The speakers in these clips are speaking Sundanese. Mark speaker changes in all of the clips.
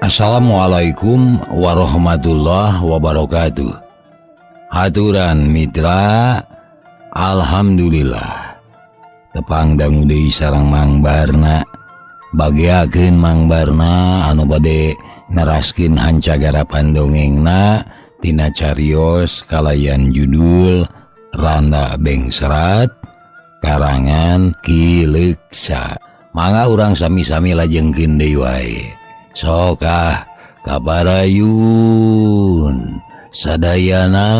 Speaker 1: Assalamualaikum warahmatullahi wabarakatuh. Haturan mitra, alhamdulillah tepang dangu deui sareng Mang Barna, bagiakeun Mang Barna anu bade neraskeun hancagara pandongengna tina carios kalayan judul Randa Bengserat karangan Ki Leuksa. Mangga urang sami-sami lajengkeun deui wae. Sokah kabarayun sadayana.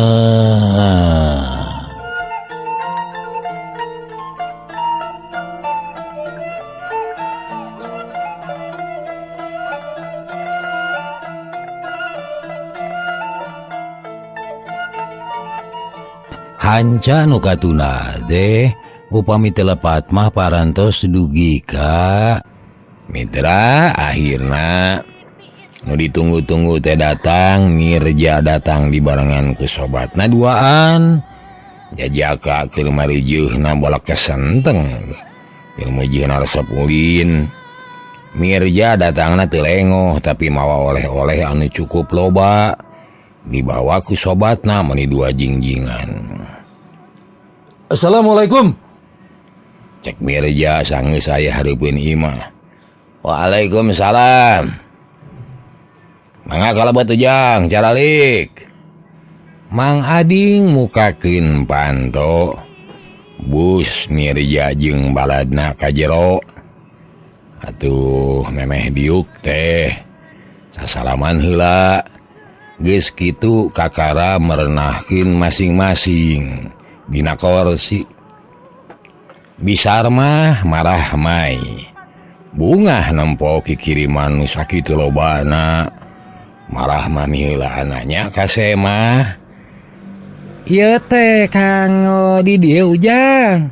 Speaker 1: Hanca nu katuna teh upami telepat mah parantos dugi ka mitra. Akhirna nu ditunggu-tunggu teh datang. Mirja datang di barengan ke sobatna duaan. Jajaka keur marijeunna bolak kesenteng, keur marijeunna resep ulin. Mirja datangna teu lengoh tapi mawa oleh-oleh anu cukup loba. Dibawa ku sobatna meni dua jingjingan.
Speaker 2: Assalamualaikum,
Speaker 1: cek Mirja sanggeus aya hareupeun imah. Waalaikumsalam. Mangga kalebet ujang caralik. Mang Ading mukakeun panto. Bus Mirja jeung baladna ka jero. Atuh memeh diuk teh sasalaman heula. Geus kitu kakara merenahkeun masing-masing dina kursi. Bisar mah marah mai. Bungah nempo kikiriman nu sakitu lobana. Marah mah miheula anaknya ka Semah.
Speaker 2: ieu teh Kang di dieu ujang.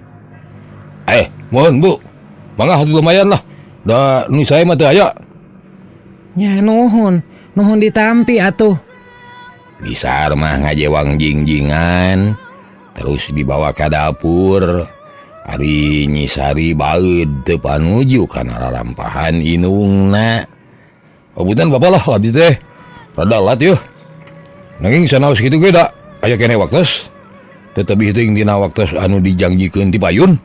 Speaker 1: Mohon Bu. Mangga hatu lumayan lah. Da nu sae mah teu aya.
Speaker 2: Nya nuhun ditampi atuh.
Speaker 1: Bisar mah ngajewang jingjingan. Terus dibawa ka dapur. Ari nyisari baeud teu panuju kana lalampahan inungna. Punten Bapak lah abdi teh rada lat yeuh. Nanging sanaos kitu ge da aya keneh waktos. Teu tebih teuing dina waktos anu dijangjikeun ti payun.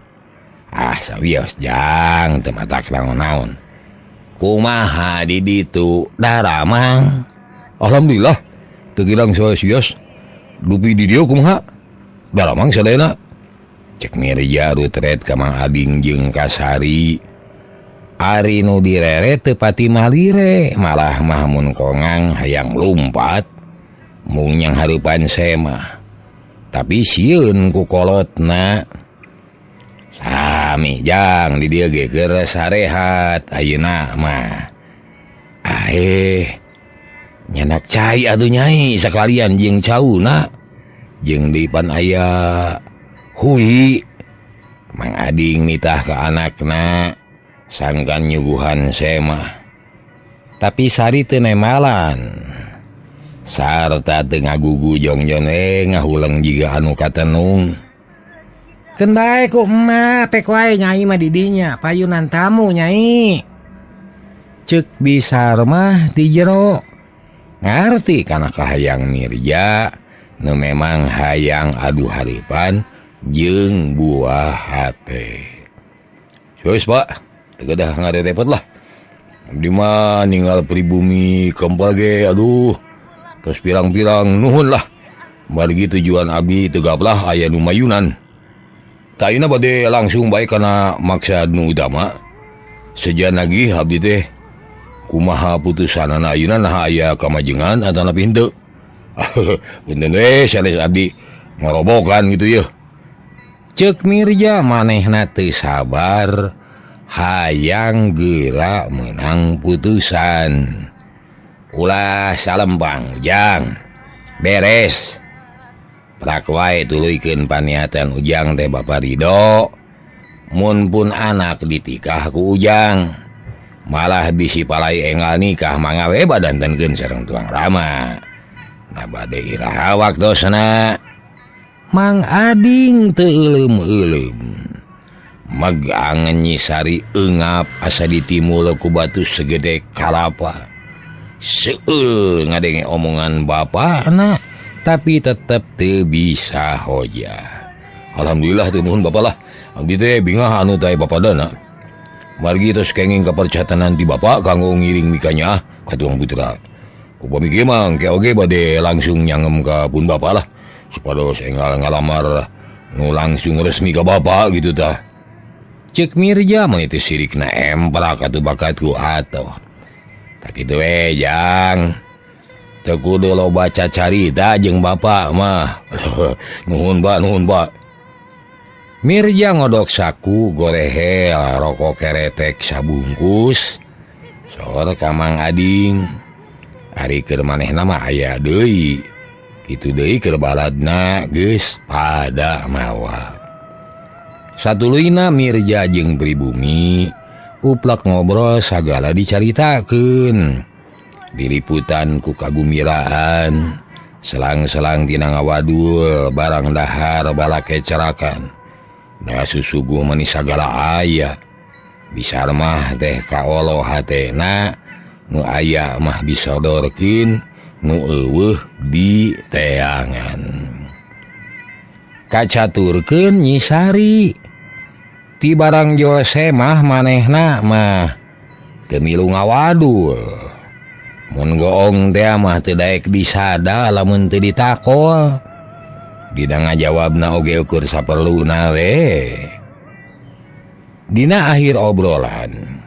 Speaker 1: Sawios jang teu matak naon-naon. Kumaha di ditu daramang?
Speaker 2: Alhamdulillah teu kirang sawios. Dupi di dieu kumaha? Daramang sadayana.
Speaker 1: Cek Mirja rutret ka Mang Ading jeung ka Sari. Ari nu direre teu pati malire, malah mah mun kongang hayang lumpat mung nyang hareupan Semah. Tapi sieun ku kolotna. Sami jang di dieu ge keur sarehat ayeuna mah. Nyanak cai atuh nyai sakalian jeung cauna. Jeung di pan aya Hui. Mang Ading nitah ka anakna sangkan nyuguhan Semah. Tapi Sari teu nemalan. Sarta teu ngagugu jongjon ngahuleng jiga anu katenung.
Speaker 2: Kendae ku emak teh wae nyai mah di dinya payunan tamu nyai.
Speaker 1: Ceuk Bisar mah di jero. Ngarti kana kahayang Mirja nu memang hayang adu haripan jeung buah hate. Wes Pak, teu dah ngarepot lah. Abdi mah ninggal pribumi kempal ge aduh. Terus pirang-pirang nuhun lah. Margi tujuan abdi teu gaplah aya nu mayunan. Tayuna bade langsung bae kana maksad nu utama. Sejan lagi abdi teh kumaha putusanana ayeuna nah aya kamajengan atana henteu. Punten we sales abdi ngorobokan gitu yeuh.
Speaker 2: Ceuk Mirja manehna
Speaker 1: teu sabar hayang geura meunang putusan. Ulah salempang ujang. Beres. Prak wae tuluykeun paniatan ujang teh Bapak Ridho. Mun pun anak ditikah ku ujang. Malah bisi palai enggal nikah mangga we badantenkeun sareng tuang rama. Na bade iraha waktosna.
Speaker 2: Mang Ading teu euleum-euleum.
Speaker 1: Megang nyisari eungap asa ditimul ku batu segede kalapa. Seueur ngadenge omongan bapak anak, tapi tetep teu bisa hoja.
Speaker 2: Alhamdulillah teu nuhun bapak lah. Abdi teh bingah anu teh bapak dana. Margi tos kenging kapercatanan di bapak kanggo ngiring mikanya ka tuang putra. Upami kieu mah engke oge bade langsung nyangem ka pun bapak lah. Supados enggal ngalamar nu langsung resmi ka bapak gitu tah.
Speaker 1: Cek Mirja menitis sirikna emprak atuh bakatku atoh. Tak kitu we jang. Teu kudu loba carita jeung bapak mah.
Speaker 2: Nuhun Pak.
Speaker 1: Mirja ngodok saku gorehel rokok keretek sabungkus. Sore ka Mang Ading. Ari keur manehna mah aya deui. Kitu deui keur baladna geus pada mawa. Satuluyna Mirja jeung pribumi uplak ngobrol sagala dicaritakeun. Diliputan ku kagumbiraan, selang-selang tina ngawadul barang dahar bala kecerakan. Da susuguh meni sagala aya. Bisar mah teh kaolo hatena, nu aya mah disodorkeun, nu eueuh diteangan. Kacaturkeun Nyi Sari. Ti barang Jose mah manehna mah teu milu ngawadul. Mun goong teh mah teu daek disada lamun teu ditakol. Dina ngajawabna oge ukur saperluna we. Dina akhir obrolan,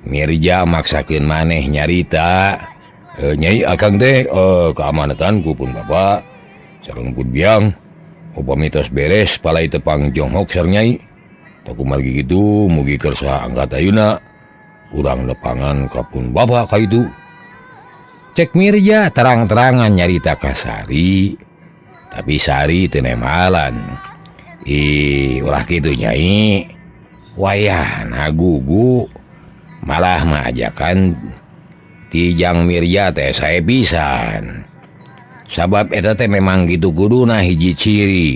Speaker 1: Mirja maksakeun maneh nyarita.
Speaker 2: Nyai akang teh keamanatan ku pun bapak sareng pun biang. Upami tos beres palai tepang jonghok sareng nyai. Taku margi kitu mugi kersa angkat ayeuna urang nepangan ka pun bapak ka itu.
Speaker 1: Cek Mirja terang-terangan nyarita ka Sari, tapi Sari teu nemalan. Ulah kitu nyai. Wayah nagugu malah maajakan tijang Mirja teh sae pisan. Sabab eta teh memang gitu kuduna hiji ciri.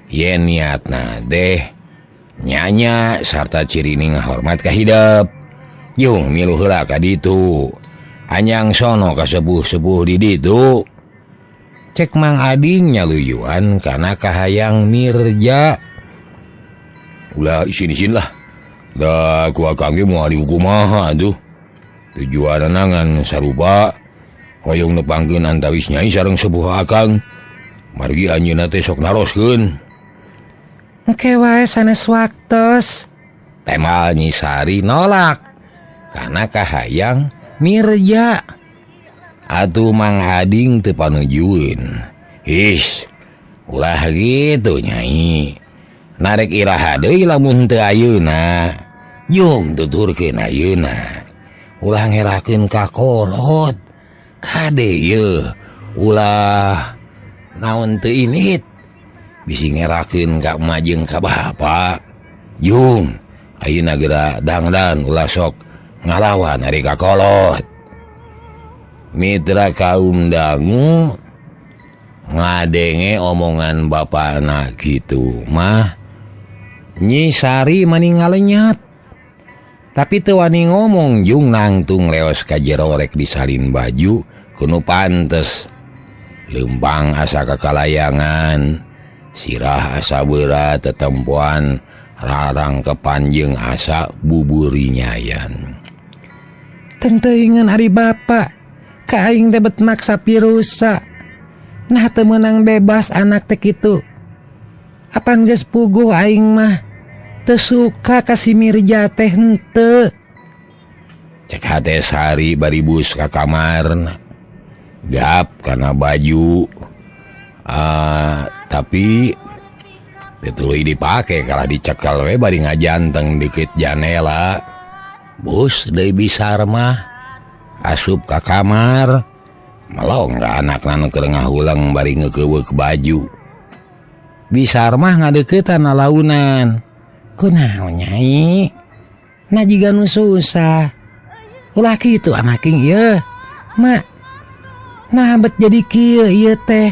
Speaker 1: Yen niatna deh nyanya sarta ciri ngahormat ka hidup. Yung milu heula ka ditu. Anyang sono ka sepuh-sepuh di ditu. Cek Mang Ading nyaluyuan kana kahayang Mirja.
Speaker 2: Ulah isin-isin lah. Da ku akang ge moal dihukumaha tuh. Tujuan nangan sarupa hoyong nepangkeun antawis nyai sareng sepuh akang. Margi anjeunna teh sok naroskeun.
Speaker 1: Engke wae sanes waktos. Temal Nyi Sari nolak kana kahayang Mirja. Atuh Mang Ading teu panujueun. Ulah gitu nyai. Narek iraha deui lamun teu ayeuna. Yung tuturkeun ayeuna. Ulah ngerakeun ka kolot. Kade ye. Ulah naon teu init. Bisi ngerakeun ka emak jeung ka bapa. Yung ayeuna geura dangdan ulah sok ngalawan ari ka kolot. Mitra kaum dangu ngadenge omongan bapana gitu mah Nyi Sari mani ngalenyat. Tapi teu wani ngomong jung nangtung leos ka jero rek disalin baju kudu pantes. Leumpang asa kakalayangan, sirah asa berat tetempuan, rarang kepanjeng asa buburi nyayan. Tenteingan hari bapak, kaing teh bet maksa pirusa. Nah teu meunang bebas anak teh kitu. Apan geus puguh aing mah teu suka ka si Mirja teh henteu. Cek hate Sari baribus ka kamarna. Gap kana baju. Tapi dituluy dipake kalah dicekal we bari ngajanteng dikit janela. Bus deui bisar mah asup ka kamar. Melong ka anakna nu keur ngahulang bari ngeukeweuk baju. Bisar mah ngadeuketan lalaunan. Kunaon nyai? Na jiga nu susah. Ulah kitu anaking ieu. Mak. Nah bet jadi kieu ieu teh.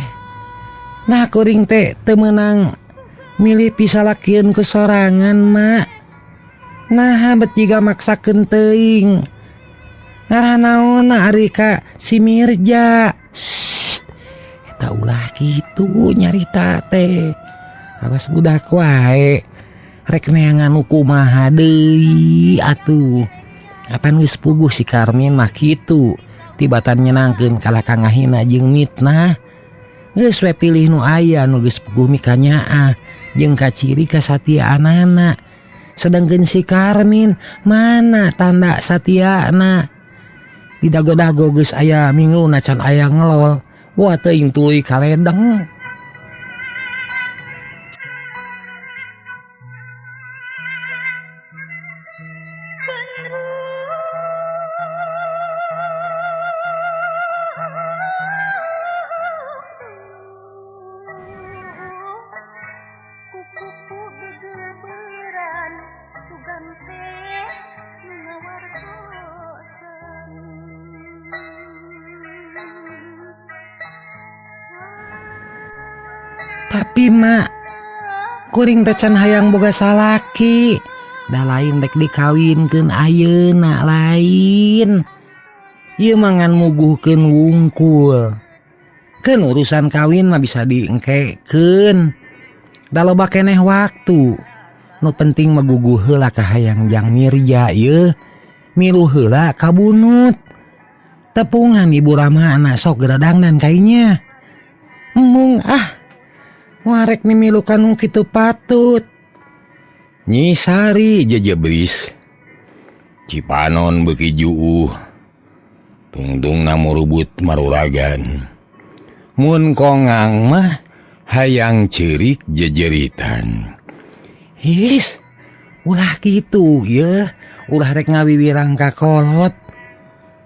Speaker 1: Nah kuring teh teu meunang milih pisalakieun ku sorangan mak. Nah bet jiga maksakeun teuing. ngaran naon Arika si Mirja. Eta ulah kitu nyarita teh. Awas budak wae. Rek neangan kumaha deui atuh. Apan geus puguh si Karmin mah kitu. Tibatan nyenangkeun kala kangahina jeung mitnah. Geus we pilih nu aya nu geus puguh mikanyaah jeung kaciri kasatiaanana. Sedangkeun si Karmin mana tanda satiana. Di dago-dago geus aya minguna can aya ngelol. Wah teuing tuluy kaledeng. Tapi mak, kuring teh can hayang boga salaki. Da lain rek dikawinkeun ayeuna lain. Ieu mangan muguhkeun wungkul. Keun urusan kawin mah bisa diengkekeun. Da loba keneh waktu. Nu penting mah guguh heula ka hayang Jang Mirja ieu. Milu heula ka bunut. Tepungan ibu Rama anak sok geradangnan kainya. Mung warek mimilu kanu kitu patut.
Speaker 2: Nyi Sari jejebris. Cipanon beuki juuh. Tungtungna murubut maruragan. Mun kongang mah hayang ceurik jejeritan.
Speaker 1: His, ulah kitu ya. Ulah rek ngawiwirang ka kolot.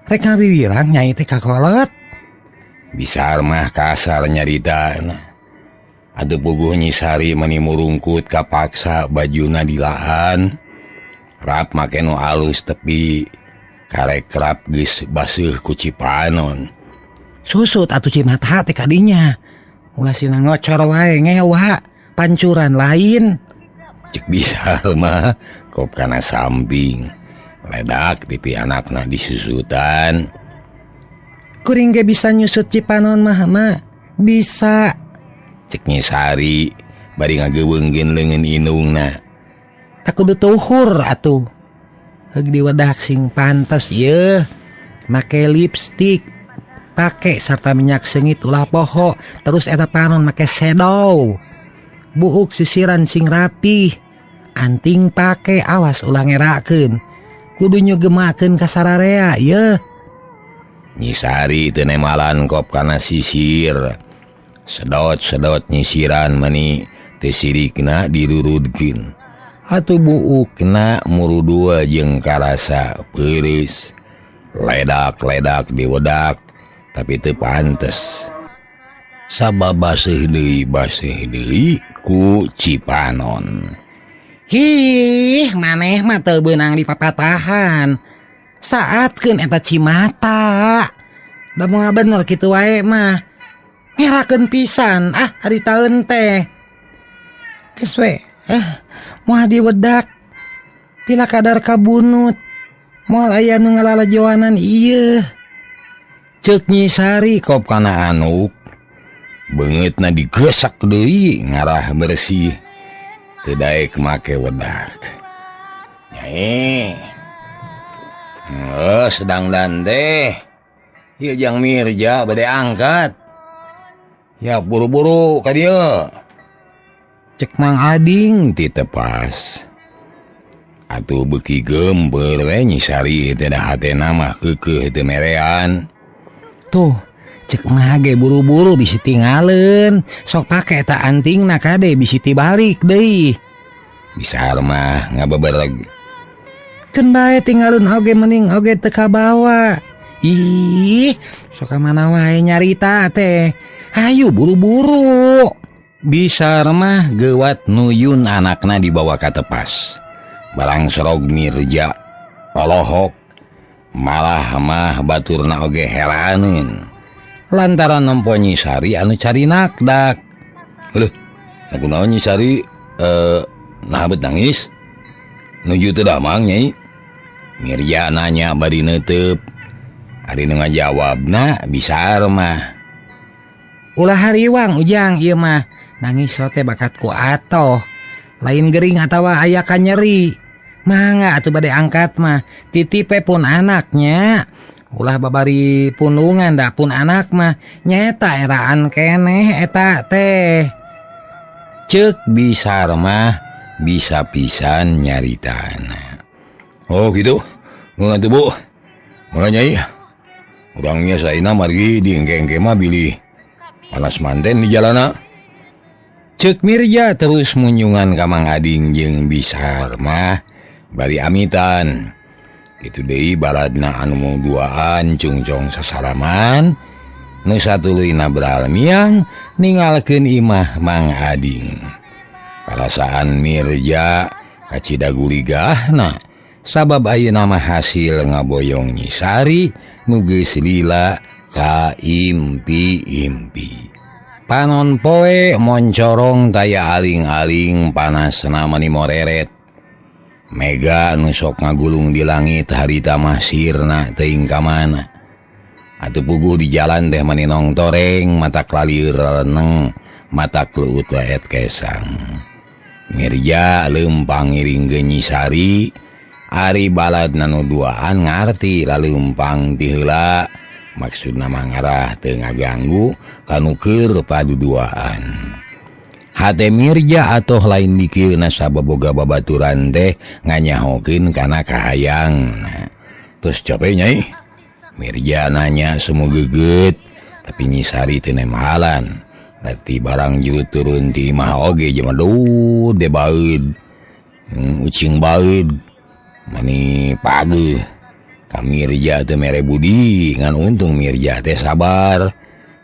Speaker 1: Rek ngawiwirang nyai teh ka kolot.
Speaker 2: Bisar mah kasar nyaritana. Ada puguh Nyi Sari meni murungkut kapaksa bajuna di lahan. Rap make nu alus tepi karek rap geus baseuh ku Cipanon.
Speaker 1: Susut atuh Cimata teh kadinya. Ulah sina ngocor wae ngewa, pancuran lain.
Speaker 2: Cek bisa mah kop kana samping. Ledak pipi anakna disusutan.
Speaker 1: Kuring ge bisa nyusut Cipanon mah bisa.
Speaker 2: Cek Nyi Sari bari ngageuweungkeun leungeun indungna.
Speaker 1: Kudu tuhur atuh. Heug diwedak sing pantes ieu. Make lipstik, pake sarta minyak seungit ulah poho, terus eta panon make shadow. Buuk sisiran sing rapi. Anting pake awas ulah ngerakeun. Kudu nyugemakeun ka sararea ieu.
Speaker 2: Nyi Sari teu nemalan kop kana sisir. Sedot-sedot nyisiran meni teh sirikna dirurudkeun. Atuh buukna murudua jeung karasa peureus. Ledak-ledak diwedak tapi teu pantes. Sababaseuh deui ku Cipanon.
Speaker 1: Hih, maneh mah teu beunang di papatahan. Saatkeun eta Cimata. Da moal bener kitu wae mah. Ngerakeun pisan hari taun teh. Geus we moal diwedak pila kadar kabunut. Moal aya nu ngalalajoanan ieu.
Speaker 2: Ceuk Nyi Sari kop kana anuk. Beungeutna digesak deui ngarah bersih. Teu daek make wedak. Nyai. Sedang dan teh. Ieu Jang Mirja bade angkat. Ya buru-buru ka dieu.
Speaker 1: Cek Mang Ading
Speaker 2: ti tepas. Atuh beuki geumbeur we Nyi Sari teh da hatena mah keukeuh teu merean.
Speaker 1: Tuh, cek mah ge buru-buru bisi tinggalin. Sok pake eta antingna kade bisi tibalik deui.
Speaker 2: Bisar mah ngabebereg.
Speaker 1: Keun bae tinggalun oge mending oge teu kabawa. Ih, sok ka mana wae nyarita teh. Hayu buru-buru.
Speaker 2: Bisar mah geuwat nuyun anakna dibawa ka tepas. Barang sorog Mirja polohok. Malah mah baturna oge helaneun. Lantaran nempo Nyi Sari anu cari nakdak. Heuh, nakunaon Nyi Sari nah bet nangis. Nuju teu damang Nyai. Mirja nanya bari neuteup.
Speaker 1: Ari nu ngajawabna bisa mah.
Speaker 3: Ulah hariwang ujang ieu mah. Nangis sote bakatku atoh. Lain gering atawa aya ka nyeri. Mangga atuh bade angkat mah. Titipe pun anaknya. Ulah babari punungan da pun anak mah. Nyeta eraan keneh eta teh.
Speaker 1: Ceuk Bisar mah bisa pisan nyaritana.
Speaker 2: Oh gitu. Nu nanti Bu. Mangga Nyai. Urangnya saina margi di engke-engke mah bilih panas manten di jalana.
Speaker 1: Ceuk Mirja terus munjungan ka Mang Ading jeung Bisar mah bari amitan. Kitu deui baladna anu mau duaan cungcong sasalaman. Nu satuluyna beral miang ningalkeun imah Mang Ading. Parasaan Mirja kacida guligahna sabab ayeuna mah hasil ngaboyong Nyi Sari nu geus lila ka impi-impi. Panon poe moncorong taya aling-aling panasna mani moreret. Mega nu sok ngagulung di langit harita mah sirna teuing ka mana. Atuh puguh di jalan teh mani nong toreng mata klalieur reneng mata kleuut laet kesang. Mirja leumpang ngiringkeun Nyi Sari ari baladna nu duaan ngarti laleumpang ti heula. Maksudna mangarah teu ngaganggu kanu keur paduduaan. Hate Mirja atoh lain dikieuna sababoga babaturan teh nganyahokeun kana kahayangna. Tos capek Nyai? Mirja nanya semu geget, tapi Nyi Sari teu nemahalan. Berarti barang juru turun ti imah oge jeung aduh de baeud. Ucing baeud. Mani pageuh. Ka Mirja teu mere budi ngan untung Mirja teh sabar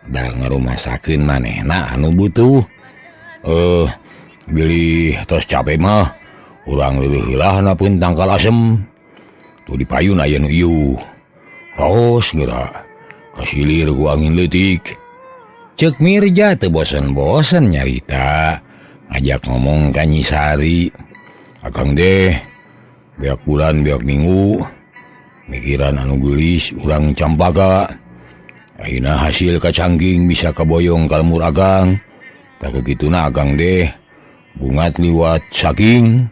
Speaker 1: da ngarumasakeun manehna anu butuh. Bilih tos capek mah urang leuwih heulahna pun tangkal asem. Tu dipayun aya nu ieuh. Raos geura kasilir ku angin leutik. Ceuk Mirja teu bosen-bosen nyarita ngajak ngomong ka Nyi Sari.
Speaker 2: Akang deh beak bulan beak minggu mikiran anu geulis urang campaka. Ayeuna hasil kacangking bisa kaboyong ka lemur Akang. Tak kagituna Akang deh bungat liwat saking.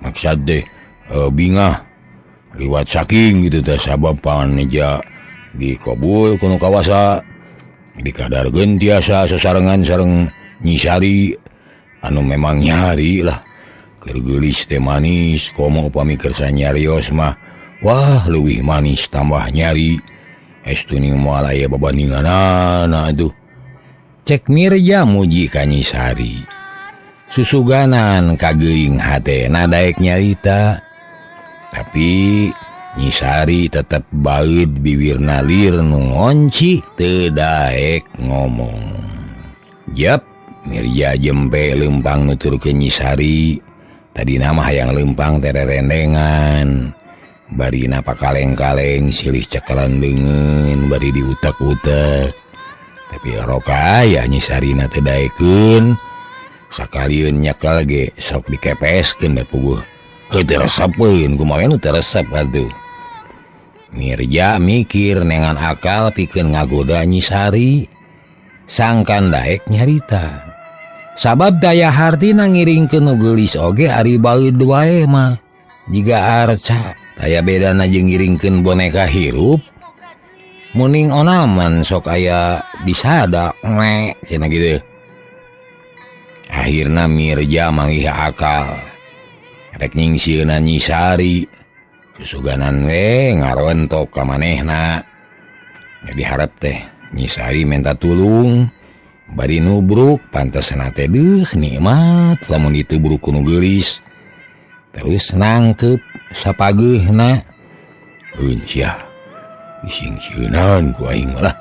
Speaker 2: Maksad deh bingah liwat saking gitu teh sabab paneja dikabul kuno kawasa. Dikadarkeun tiasa sasarengan sareng Nyi Sari anu memang nyari lah. Keur geulis teh manis komo upami keur sanyarios mah wah leuwih manis tambah nyari. Estu ning moal aya babandinganana atuh.
Speaker 1: Cek Mirja muji ka Nyi Sari. Susuganan kageuing hatena daek nyarita. Tapi Nyi Sari tetep baeud bibirna lir nu ngonci teu daek ngomong. Jep, Mirja jempe leumpang nuturkeun Nyi Sari. Tadina mah hayang leumpang tererendengan. Bari napa kaleng-kaleng silih cekalan leungeun bari diutek-utek. Tapi roka aya Nyi Sarina teu daekeun. Sakalieun nyekel ge sok dikepeskeun da puguh. Teu resepeun kumaha nu teu resep atuh. Mirja mikir nengan akal pikeun ngagoda Nyi Sari. Sangkan daek nyarita. Sabab daya hartina ngiringkeun nu geulis oge ari baeud wae mah. Jiga arca aya bedana jeung ngiringkeun boneka hirup. Muning onaman sok aya disada cenah kitu. Akhirna Mirja manggih akal. Rek nyingsieunan Nyi Sari. Susuganan we ngarontok ka manehna. Jadi harap teh Nyi Sari minta tulung. Bari nubruk pantesna teh deuh nikmat lamun ditubruk ku nu geulis. Terus nangkep sapageehna. Sia disingsieunan ku aing lah.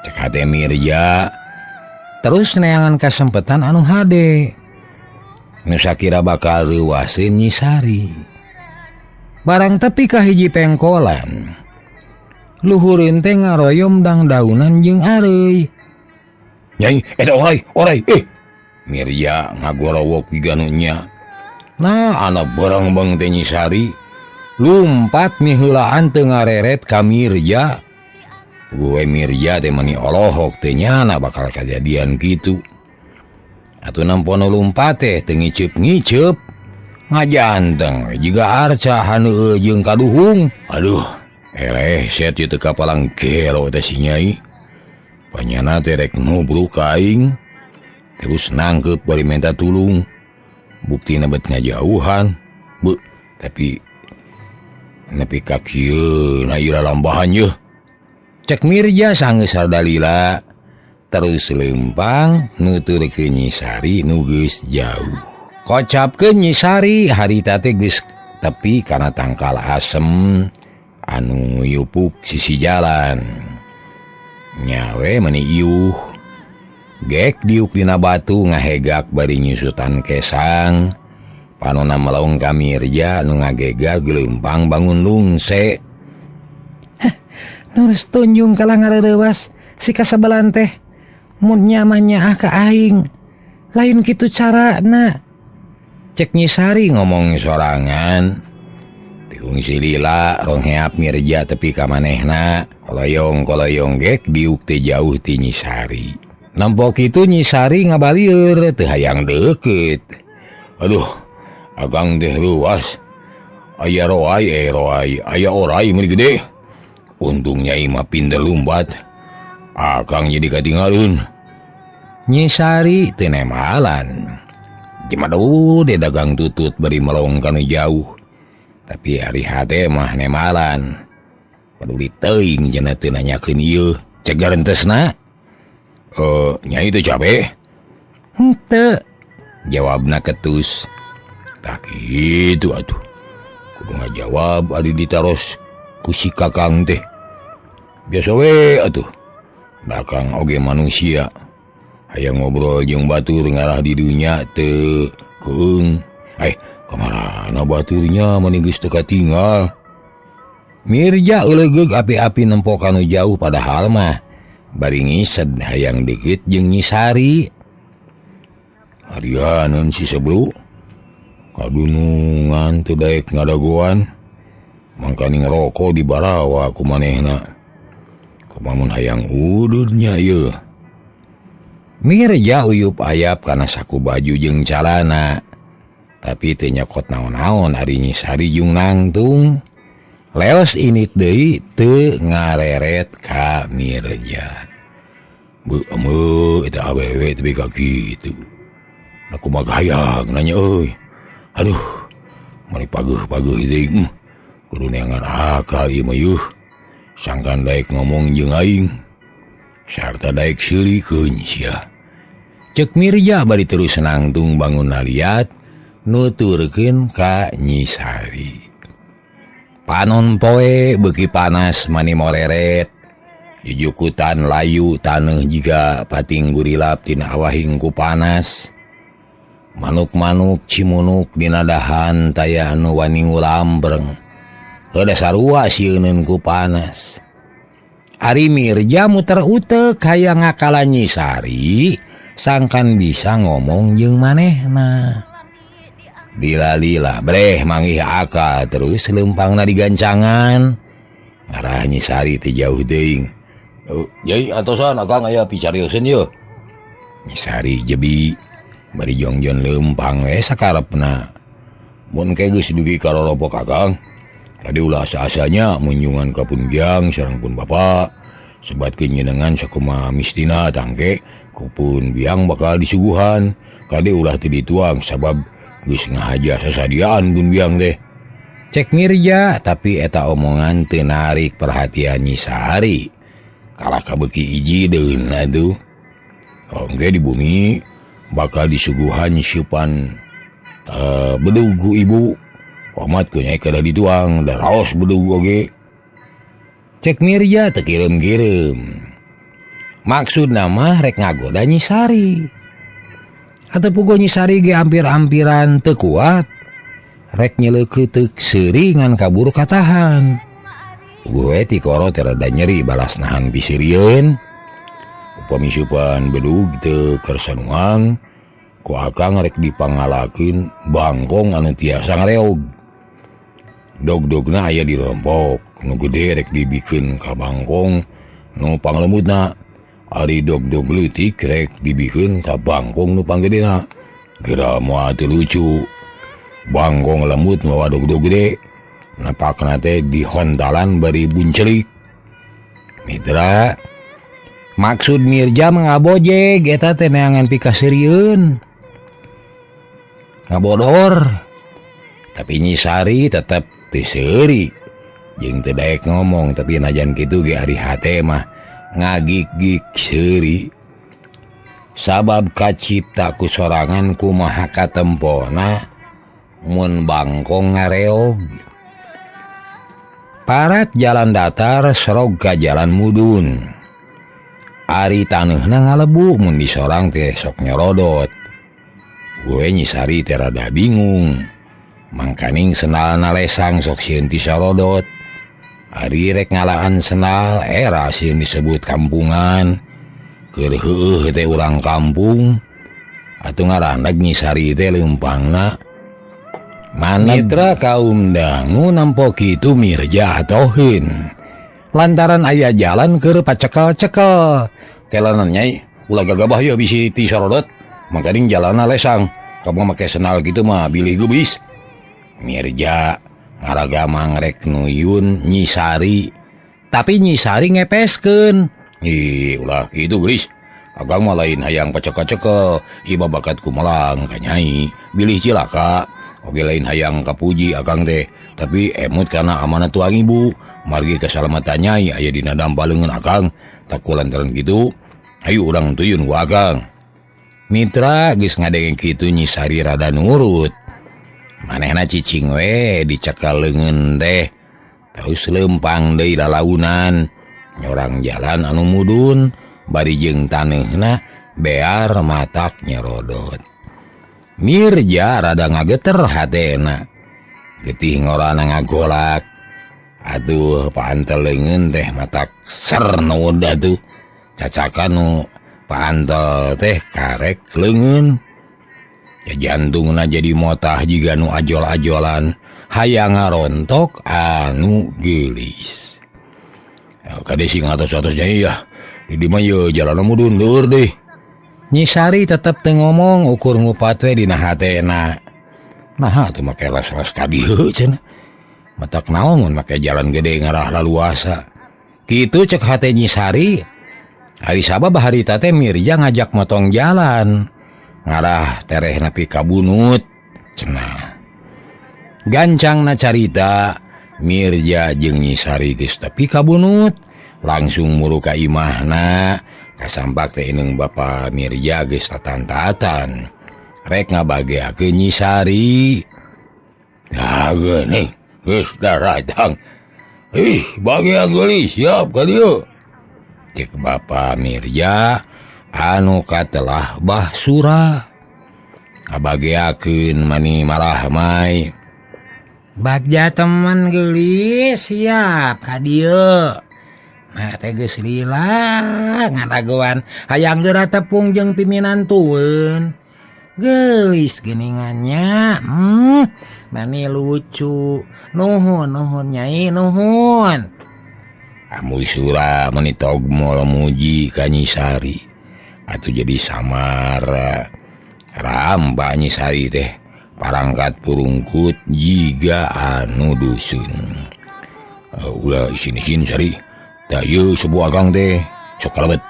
Speaker 1: Cek hate Mirja.
Speaker 3: Terus neangan kasempetan anu hade.
Speaker 1: Nu sakira bakal reuwaseun Nyi Sari.
Speaker 3: Barang tepi ka hiji pengkolan. Luhureun teh ngaroyom dangdaunan jeung areuy.
Speaker 2: Nyai, eta orai. Mirja ngagorowok piganu nya.
Speaker 1: Nah, anak barang bang teh Nyi Sari. lumpat mihulaan tengah reret ka Mirja. Gue Mirja teh mani olohok teh nyana bakal kejadian gitu. Atuh nampono lumpat teh teu ngiceup-ngiceup. Ngajanteng jiga arca haneueul jeung kaduhung. Aduh, eleh set ieu teu kapalang gero teh si Nyai. Panyana teh rek nubruk ka aing. Terus nangkep bari minta tulung. Buktina bet ngajauhan. Tapi nepi ka kieu na ieu lambahan yeuh. Cek Mirja sanggeus sadalila terus lempang nuturkeun Nyi Sari nu geus jauh. Kocapkeun Nyi Sari harita teh geus tepi kana tangkal asem anu yupuk sisi jalan. Nyawe meuni iuh. Gek diuk dina batu ngahegak bari nyusutan kesang. Panonna melaung ka Mirja nu ngagega gelempang bangun lungse.
Speaker 3: Nurus tunjung kalang ngarerewas si kasabelan teh mun nyamanya ka aing lain kitu carana.
Speaker 1: Cek Nyi Sari ngomong sorangan. Tiung si Lila rong heap Mirja tepi ka manehna. Koloyong gek diuk teh jauh ti Nyi Sari. Nampo kitu Nyi Sari ngabalieur teu hayang deukeut. Aduh, akang teh luas. Aya roai aya orai mun gede. Untungnya ima pindah lumbat. Akang jadi katinggalun.
Speaker 3: Nyi Sari teu nemalan.
Speaker 1: Jemadu de dagang tutut beri melong kanu jauh. Tapi hari hate mah nemalan. Paduli teuing cenah teu nanyakeun ieu. Cegar entesna. Nyai teu cabe?
Speaker 3: Henteu.
Speaker 1: Jawabna ketus. Tak kitu atuh. Kudu ngajawab adi ditaros ku si kakang teh. Biasa we atuh. Dakang oge manusia. Hayang ngobrol jeung batur ngarah di dunya teu keung. Kamarana baturnya mani geus teu katinggal. Mirja euleugeg api-api nempo kanu jauh padahal mah bari ngised hayang deukeut jeung Nyi Sari. Harianeun si sebelu. Kadunungan teu daek ngadagoan. Mangkani ngerokok di barawa ku manehna. Kumamun hayang udurnya ieu.
Speaker 3: Mirja uyup ayap kana saku baju jeung calana.
Speaker 1: Tapi teu nyokot naon-naon ari Nyi Sari jeung nangtung. Leos init deui teu ngareret ka Mirja. Eta awewe teu ka kitu. Aku mah hayang nanya euy. Aduh, mari pageuh-pageuh deui. Kudu neangan akal ieu mah yuh. Sangkan daek ngomong jeung aing. Sarta daek seulikeun sia. Cek Mirja bari terus nangtung bangun naliat nuturkeun ka Nyi Sari. Panon poe beuki panas mani moreret. Jujukutan layu taneuh jiga pating gurilap tina awahing ku panas. Manuk-manuk cimunuk dina dahan taya anu wani ngulambreng. Heuda sarua sieuneun ku panas. Ari Mirja muter utek hayang ngakalan Nyi Sari sangkan bisa ngomong jeung manehna. Lila breh manggih akal terus lempangna digancangan. Ngarah Nyi Sari teh jauh teuing. Jai antosan akang aya picarioseun yeuh. Nyi Sari jebi bari jongjon lempang we sakarepna. Mun ke geus dugi karorompok akang. Tadi ulah asa-asanya munjungan ka Punjang sareng pun bapa. Sebatkeun nyeunangan sakumaha mistina tangke kupun biang bakal disuguhan. Kade ulah teu dituang sabab geus ngahaja sasadiaan pun biang teh.
Speaker 3: Cek Mirja
Speaker 1: tapi eta omongan teu narik perhatian Nyi Sari. Kalah kabeuki iji deunna tuh. Engke di bumi bakal disuguhan siupan bedug ku ibu. Komat ku nyai kada dituang da raos bedug oge.
Speaker 3: Cek Mirja teu kireum-kireum. Maksudna mah rek ngagoda Nyi Sari. Atau puguh Nyi Sari ge hampir-hampiran teu kuat. Rek nyeleukeut seuri ngan kabur katahan. Gue ti koro terada nyeri balas nahan pisirieun. Upami supan bedug teu kersanuang. Ku akang rek dipangalakeun bangkong anu tiasa ngareog.
Speaker 2: Dog-dogna aya di rompok nu gede rek dibikin ka bangkong nu panglemutna. Ari dog-dog leutik rek dibikin ka bangkong nu panggedena. Geura moal teu lucu. Bangkong lembut mawa dog-dog gede. Napakna teh dihontalan bari buncelik. Mitra, maksud Mirja ngabojeg eta teh neangan pikasirieun. Ngabodor. Tapi Nyi Sari tetep teu seuri. Jeung teu daek ngomong tapi najan kitu ge ari hate mah ngagik-gik seuri. Sabab kacipta ku sorangan kumaha katempona mun bangkong ngareog. Parat jalan datar serog ka jalan mudun. Ari taneuhna ngalebu mun disorang teh sok nyorodot. Gue Nyi Sari teh rada bingung. Mangkaning senalna lesang sok sieun ti sarodot. Ari rek ngalaan senal era sieun disebut kampungan. Keur heueuh teh urang kampung. Atuh ngarandag Nyi Sari teh leumpangna. Mitra kaum dangu nampo kitu Mirja atoheun. Lantaran aya jalan keur pacekel-cekel. Kelanan Nyai, ulah gagabah yeuh bisi ti sarodot. Mangkaning jalanna lesang. Kamu make senal gitu mah bilih geubis. Mirja ngaraga mangrek nuyun Nyi Sari. Tapi Nyi Sari ngepeskeun. Ih, ulah kitu geulis. Akang mah lain hayang pacekel-cekel. Ieu bakat kumalang ka Nyai. Bilih cilaka. Oge lain hayang kapuji akang teh, tapi emut karena amanah tuang ibu. Margi keselamatan Nyai aya dina dampaleungeun akang. Tak kulantaran kitu, ayo urang tuyun ku akang. Mitra geus ngadenge kitu Nyi Sari rada nurut. Manehna cicing we dicekal leungeun teh. Terus leumpang deui lalaunan. Nyorang jalan anu mudun, bari jeung taneuna bear matak nyerodot. Mirja rada ngageter hatena. Getih ngorana ngagolak. Aduh paantel leungeun teh matak ser nauda tuh. Cacakan nu paantel teh karek leungeun. Ya jantungna jadi motah jiga nu ajol-ajolan. Hayang ngarontok anu geulis. Kade sing atos-atos Nyai ya. Di mah ye jalan mudun deur deh. Nyi Sari tetep teu ngomong ukur ngupat we dina hatena. Nah atuh make les-les ka dieu cenah. Matak naon mun make jalan gede ngarah laluasa. Kitu cek hate Nyi Sari. Hari sabab harita teh Mirja ngajak motong jalan. Ngarah tereh nepi ka bunut cenah. Gancangna carita Mirja jeung Nyi Sari geus tepi ka bunut. Langsung muru ka imahna. Kasampak teh eneung Bapa Mirja geus tatan-tatan. Rek ngabageakeun Nyi Sari. Ya geuning, geus daratang. Bagea geulis siap ka dieu. Cek Bapa Mirja anu katelah Bahsura. Ngabageakeun mani marahmai. Bagja teman geulis siap ka dieu. Nah teh geus lila ngadagoan hayang geura tepung jeung piminantueun. Geulis geuningannya. Mani lucu. Nuhun Nyai nuhun. Amu sura meni togmol muji ka Nyi Sari. Atuh jadi samar. Ramba Nyi Sari teh parangkat purungkut jiga anu dusun. Ulah isin-isin Sari. Da ieu sebuah kang teh sok kalebet.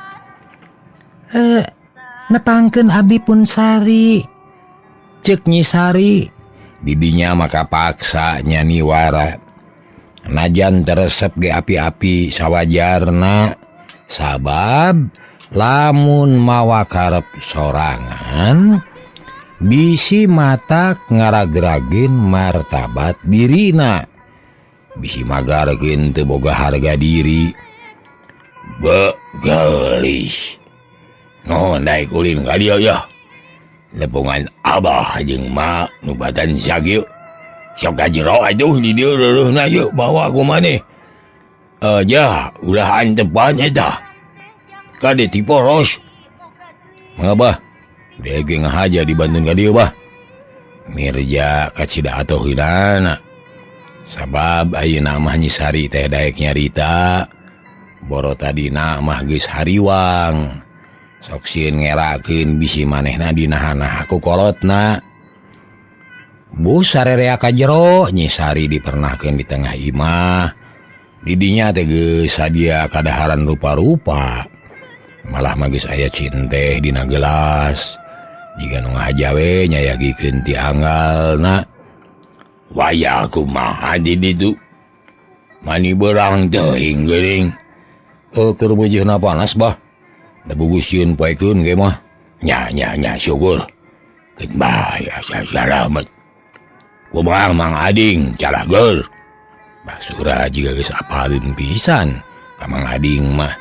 Speaker 2: Nepangkeun abdi pun Sari. Ceuk Nyi Sari. Bibinya maka paksa nyani wara. Najan teresep ge api-api sawajarna. Sabab lamun mawa karep sorangan bisi matak ngaragrageun martabat dirina. Bisi magarkeun teu boga harga diri. Gelis. Nuhun daek ulin ka dieu ya. Lepungan abah jeung mak nu batan sakieu. Sok ka jero atuh di dieu reureuna ye bawa ku maneh. Ja, ulah antepan eta. Kade ti poros. Mangga dege ngahaja di Bandung ka dieu bah. Mirja kacida atoh hidanana. Sabab ayeuna mah Nyisari teh daek nyarita boro tadina mah geus hariwang. Sok sieun ngerakeun bisi manehna dinahanah ku kolotna. Bus sarerea ka jero Nyisari dipernahkeun di tengah imah. Didinya teh geus sadia kadaharan rupa-rupa. Malah mah geus aya cinteh dina gelas. Jiga nu ngajawe nyayagikeun ti anggalna. Waya kumaha di ditu? Mani berang teuing geuning. Keur beujeuhna panas bah. Da bugusieun poekeun ge mah. Nya syukur. Keun bahaya sasalamet. Kumaha Mang Ading calageur. Bah Sura jiga geus apalin pisan ka Mang Ading mah.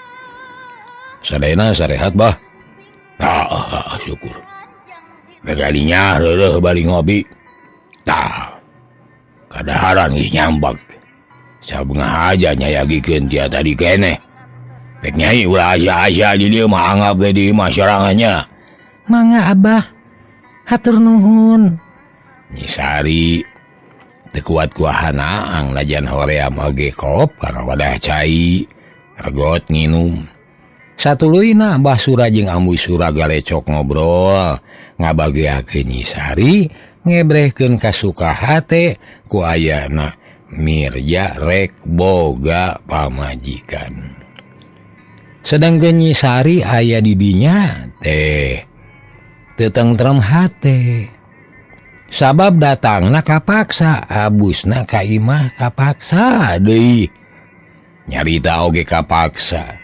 Speaker 2: Sadayana sarehat bah. Syukur. Begalinya reureuh bari ngopi. Tah. Kadaharan geus nyambak. Sabengah aja nyayagikeun tia tadi keneh. Bek nyai ulah asa-asa di dieu mah anggap di masyarakatnya.
Speaker 3: Mangga Abah. Hatur nuhun.
Speaker 2: Nyisari teu kuat kuahana ang lajan hoream oge kop kana wadah cai. Regot nginum.
Speaker 3: Satuluyna Mbah Sura jeung Ambu Sura
Speaker 2: galecok ngobrol ngabageakeun Nyisari ngebrehkeun kasuka hate ku ayana Mirja rek boga pamajikan.
Speaker 3: Sedangkeun Nyisari aya di dinya teh teu tentrem hate. Sabab datangna kapaksa, abusna ka imah kapaksa deui.
Speaker 2: Nyarita oge kapaksa.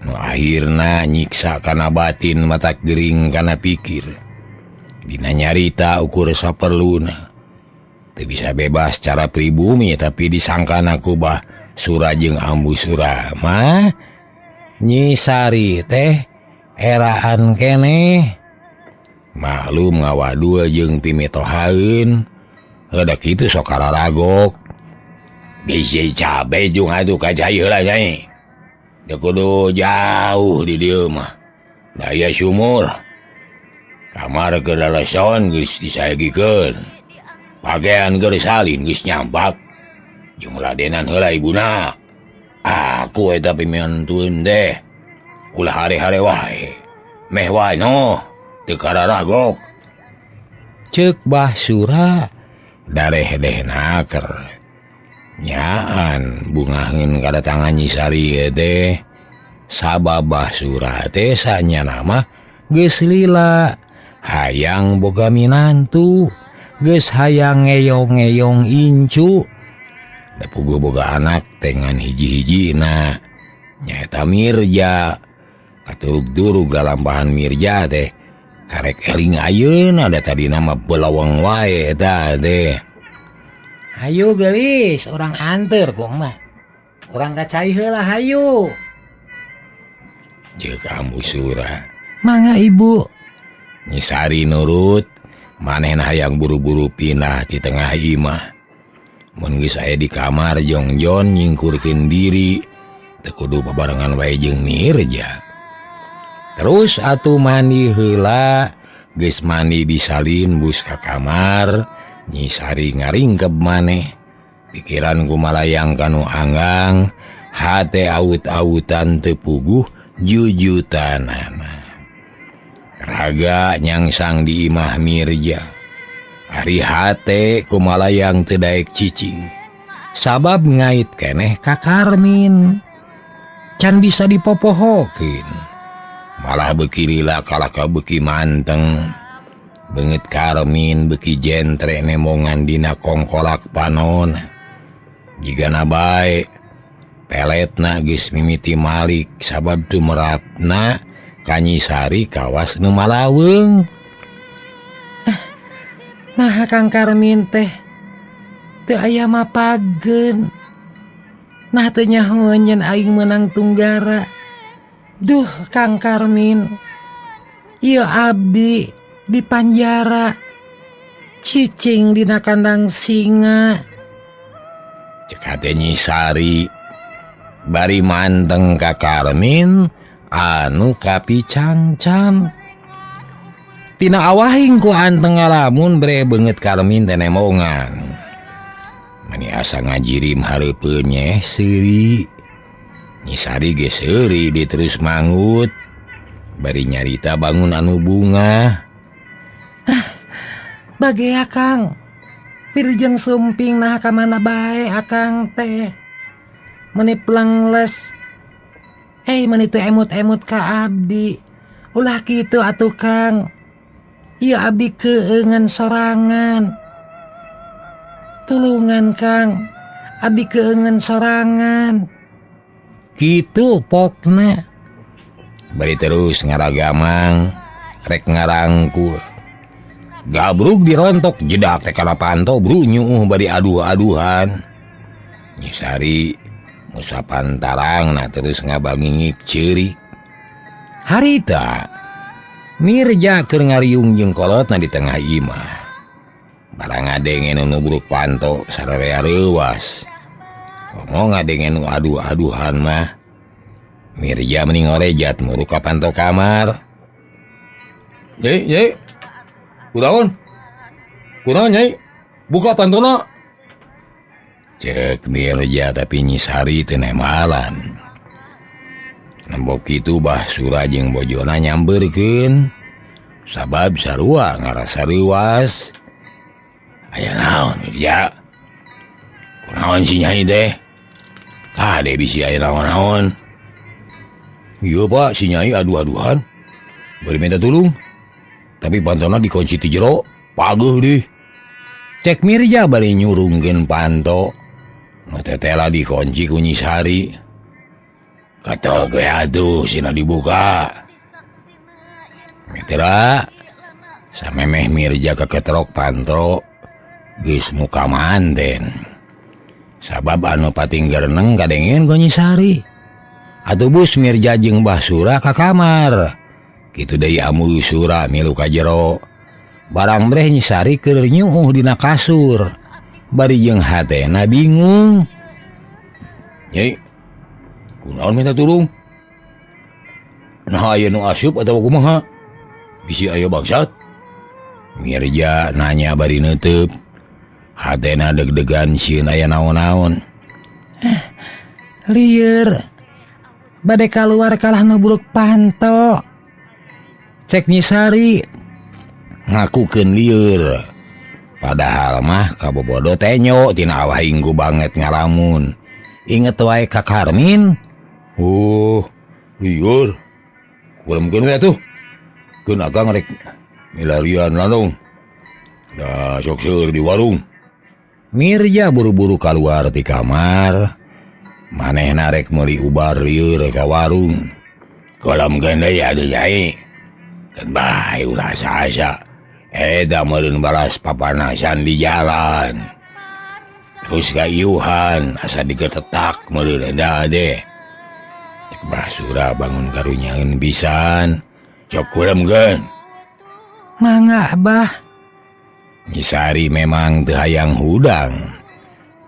Speaker 2: Nu akhirna nyiksa kana batin matak gering kana pikir. Dina nyarita ukur saperluna. Teu bisa bebas cara pribumi tapi disangkana ku Mbah Sura jeung Ambu Sura mah Nyisari teh eraan keneh. Maklum ngawadul jeung pimitohaeun. Heuda kitu sok kararagok. Bisi cabe jeung atuh kacai heula nyai. Da kudu jauh di dieu mah. Daya sumur. Kamar keur laleson geus disayagikeun. Pakaian keur salin geus nyampak. Jeung ladenan heula ibuna. Aku eta pimentueun teh. Ulah hare-hare wae. Meh wae noh. Teu kararagok.
Speaker 3: Ceuk Mbah Sura
Speaker 2: dareh-dehna keur. Nyaan bungaheun kadatangan Nyisari teh. Sabab Mbah Sura teh sanyana mah geus lila. Hayang boga minantu. Geus hayang ngeyong-ngeyong incu. Da puguh boga anak tengan hiji-hijina. Nyaeta Mirja. Katurug-durug lalambahan Mirja teh karek eling ayeuna da tadi nama belawang wae eta teh.
Speaker 3: Hayu gelis, orang anter kok mah. Orang kacai heula hayu.
Speaker 2: Ceuk Ambu Sura.
Speaker 3: Mangga Ibu.
Speaker 2: Nyisari nurut. Manehna hayang buru-buru pindah di tengah imah. Mun geus aya di kamar jongjon nyingkurkeun diri. Teu kudu babarengan wae jeung Mirja. Terus atuh mandi heula. Geus mandi disalin bus ka kamar. Nyisari ngaringkeb maneh. Pikiran kumalayang kanu anggang. Hate aut-autan teu puguh jujutanana. Raga nyangsang di imah Mirja. Ari hate kumalayang teu daek cicing. Sabab ngait keneh ka Karmin. Can bisa dipopohokeun. Malah beuki lila kalaka beuki manteng. Beungeut Karmin beuki jentre nemongan dina kongkolak panon. Jigana bae peletna geus mimiti malik sabab tumerapna ka Nyisari kawas nu malaweung.
Speaker 3: Nah Kang Karmin teh teu aya mapageun. Nah teu nyahoeun yen aing meunang tunggara. Duh Kang Karmin. Ieu abdi di panjara. Cicing dina kandang singa.
Speaker 2: Ceuk hate Nyisari bari manteng ka Karmin anu kapicangcam. Tina awahing ku anteng ngalamun bre beungeut Karmin teh nemongan.
Speaker 1: Mani asa ngajirim hareupeunnya seuri. Nyisari ge seuri dia terus mangut. Bari nyarita bangun anu bunga.
Speaker 3: Bage akang. Wilujeng sumping nah ka mana bae akang teh. Meni plengles. Hei meni teu emut-emut ka abdi. Ulah kitu atuh Kang. Ieu abdi keungan sorangan. Tulungan Kang. Abdi keungan sorangan. Kitu pokna.
Speaker 1: Bari terus ngaragamang. Rek ngarangkul. Gabruk dirontok jedak teh kana panto bru nyuuh bari aduh-aduhan. Nyisari musapan tarangna terus ngabangingik ceurik. Harita Mirja keur ngariung jeung kolotna di tengah imah. Barang ngadenge nu nubruk panto sararea reuwas. Ngomong ngadenge nu aduh-aduhan mah. Mirja mending ngorejat muruk ka panto kamar. Nyai. Kunaon Nyai? Buka pantona. Cek Mirja tapi Nyisari teu nemalan. Nembok itu Bahsura jeung bojona nyamberkeun. Sabab sarua ngarasa reuwas. Aya naon Mirja? Kunaon si Nyai teh? Kade bisi aya naon-naon. Iya Pak, si Nyai aduh-aduhan. Bari minta tulung. Tapi pantona dikunci ti jero. Pageuh deh.
Speaker 3: Cek Mirja
Speaker 1: bari nyurungkeun panto. Nu tetela dikunci ku Nyisari. Katok we atuh sina dibuka. Mitra. Samemeh Mirja keketrok panto. Geus muka manten. Sabab anu pating gereneng kadengen ku Nyisari. Atuh bus Mirja jeung Bahsura ka kamar. Kitu deui amu Sura milu ka jero. Barang breh Nyisari keur nyuuh dina kasur. Bari jeung hatena bingung. Nyai, kunaon minta tulung? Nah aya nu asup atawa kumaha? Bisi aya bangsat? Mirja nanya bari neuteub. Hatena deg-degan sieun aya naon-naon.
Speaker 3: Lieur. Bade kaluar kalah nubruk panto. Cek Nyisari.
Speaker 1: Ngakukeun lieur. Padahal mah kabobodo tenyo tina awah inggu banget ngalamun. Inget wae ka Karmin. Oh, lieur. Kuremkeun we atuh. Keun akang rek milarian landung. Da sok seueur di warung.
Speaker 3: Mirja
Speaker 1: buru-buru kaluar ti kamar. Manehna rek meuli ubar lieur ka warung. Kuremkeun deui atuh Nyai. Dan bae ulah saja. Eda meureun balas papanasan di jalan. Terus kayuhan asa digetetak meureun eda deh. Cek Bahsura bangun karunyaeun pisan. Sok kuremkeun.
Speaker 3: Mangga Abah.
Speaker 1: Nyisari memang teu hayang hudang.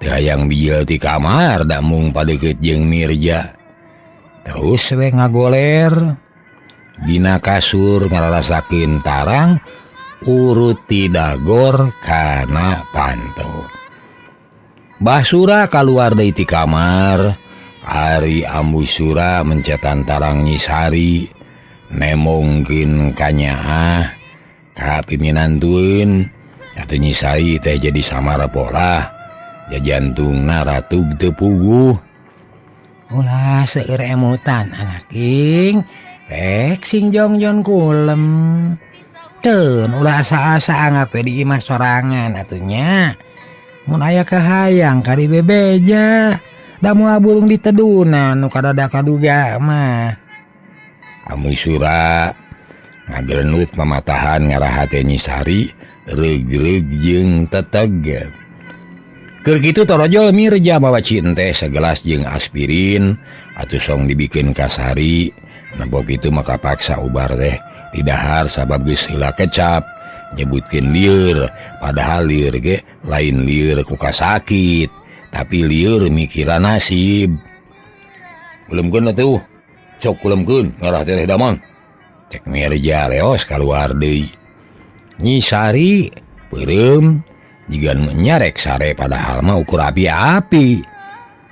Speaker 1: Teu hayang bijil ti kamar da mung padeukeut jeung Mirja. Terus we ngagoler. Dina kasur ngararasakeun tarang urut ti dagor kana panto. Bahsura kaluar deui ti kamar. Ari ambu Sura mencetan tarang Nyisari. Nemongkeun ka nyaah. Ka piminantueun. Atuh Nyisari teh jadi samara pola. Jajantungna ratug teu puguh.
Speaker 3: Ulah seueur emutan anaking. Pek sing jongjon kulem. Teun ulah asa-asa ngape di imah sorangan atunya. Mun aya kahayang kari bebeja. Da moal bulung ditedunan nu kadada kaduga mah.
Speaker 1: Amu Sura ngagrenut mamatahan ngarah hate Nyisari reug-reug jeung teteg. Keur kitu torojol Mirja mawa cinte segelas jeung aspirin atuh song dibikeun ka Sari. Nembok itu maka paksa ubar teh di dahar sabab geus heula kecap nyebutkeun lieur. Padahal lieur ge lain lieur ku kasakit tapi lieur mikiran nasib. Kulemkeun atuh. Sok kulemkeun ngarah teh damang. Cek Mirja leos kaluar deui. Nyisari peureum jika nyarek sare padahal mah ukur api-api.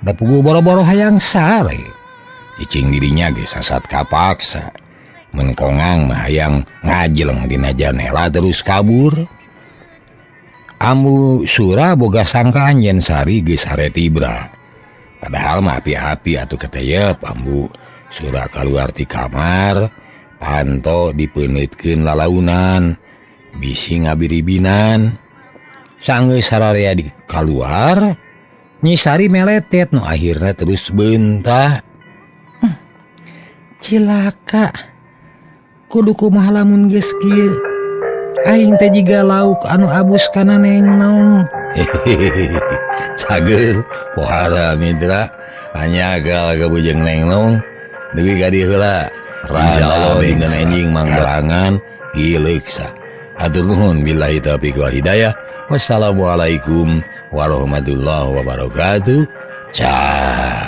Speaker 1: Da puguh boro-boro hayang sare. Cicing dirinya ge sasat kapaksa. Menkongang mah hayang ngajeleng dina janela terus kabur. Ambu Sura boga sangkaan yen Sari geus sare tibra. Padahal mah api-api atuh keteyep Ambu Sura kaluar ti kamar, panto dipeunitkeun lalaunan, bisi ngabiribinan. Sanggeus sararea di kaluar, Nyi Sari meletet nu akhirna terus beunta.
Speaker 3: Cilaka. Kudu kumaha lamun geus kieu. Aing teh jiga lauk anu abus kana Neng Nong.
Speaker 1: Cager pohara mitra hanya ke bujeng Neng Nong deui ka dieu heula rada dengan enjing manggelangan gileuksa. Atur nuhun billahi taufiq wal hidayah. Wassalamualaikum warahmatullahi wabarakatuh. Cah.